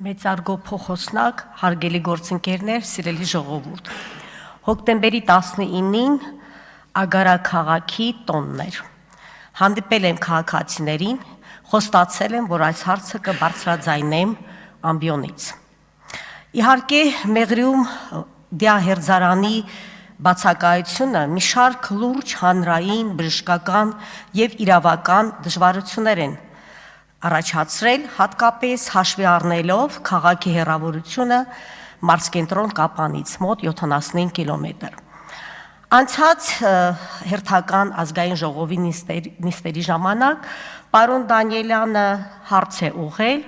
Մեծարգո փոխոսնակ, հարգելի գործընկերներ, սիրելի ժողովուրդ։ Հոկտեմբերի 19-ին Ագարա քաղաքի տոնն էր։ Հանդիպել եմ քաղաքացիներին, խոստացել եմ, որ այս հարցը կբարձրաձայնեմ ամբիոնից։ Իհարկե, Մեղրիում դիահերձարանի բացակայությունը մի շարք լուրջ հանրային, բժշկական եւ իրավական դժվարություններ են առաջացրել, հատկապես հաշվի առնելով քաղաքի հեռավորությունը մարզկենտրոն Կապանից մոտ 75 կիլոմետր։ Անցած հերթական ազգային ժողովի նիստերի ժամանակ պարոն Դանիելյանը հարց է ուղղել,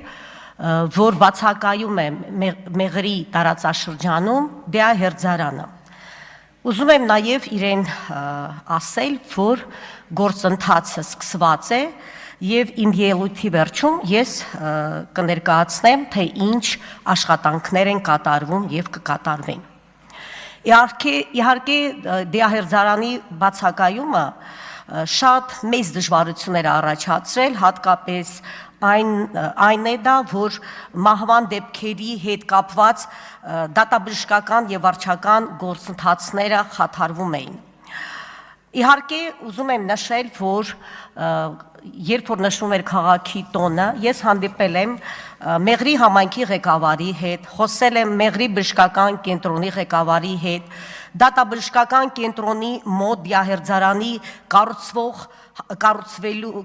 որ բացակայում է Մեղրի տարածաշրջանում դիահերձարանը։ Ուզում եմ նաև իրեն ասել, որ գործընթացը սկսված է եւ իմ ելույթի վերջում ես կներկայացնեմ, թե ինչ աշխատանքներ են կատարվում եւ կկատարվեն։ Իհարկե դիահերձարանի բացակայումը շատ մեծ դժվարություններ առաջացրել, հատկապես այն է դա, որ մահվան դեպքերի հետ կապված դատաբժշկական եւ վարչական գործընթացները խաթարվում էին։ Իհարկե ուզում եմ նշել, որ երբ որ նշվում էր քաղաքի տոնը, ես հանդիպել եմ Մեղրի համայնքի ղեկավարի հետ, խոսել եմ Մեղրի բժշկական կենտրոնի ղեկավարի հետ, դատաբժշկական կենտրոնի մոտ դիահերձարանի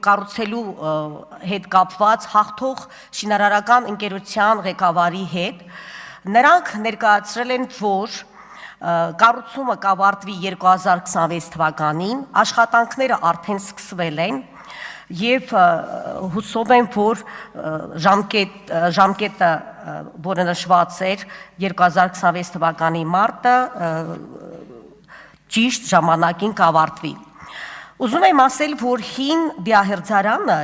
կառուցվելու հետ կապված հաղթող շինարարական ընկերության ղեկավարի հետ։ Նրանք ներկայացրել են, որ կառուցումը կավարտվի 2026 թվականին, աշխատանքները արդեն սկսվել են եւ հուսով եմ, որ ժամկետը, որը նշված էր 2026 թվականի մարտը, ճիշտ ժամանակին կավարտվի։ Ուզում եմ ասել, որ հին դիահերձարանը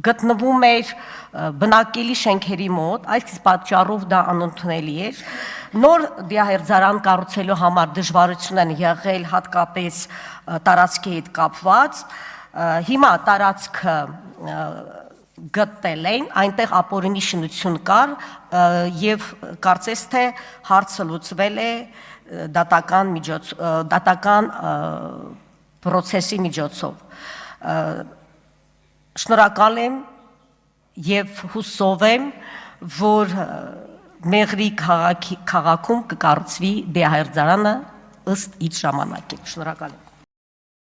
գտնվում էր բնակելի շենքերի մոտ, այս պատճառով դա անընդունելի էր։ Նոր դիահերձարան կառուցելու համար դժվարություն են եղել հատկապես տարածքի հետ կապված։ Հիմա տարածքը գտել են, այնտեղ ապօրինի շինություն կար եւ կարծես թե հարցը լուծվել է դատական պրոցեսի միջոցով։ Շնորհակալ եմ եւ հուսով եմ, որ Մեղրի քաղաքում կկառուցվի դիահերձարանը ըստ իր ժամանակի։ Շնորհակալ եմ։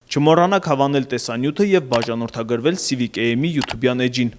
Չմոռանաք հավանել տեսանյութը եւ բաժանորդագրվել Civic AM-ի YouTube-յան էջին։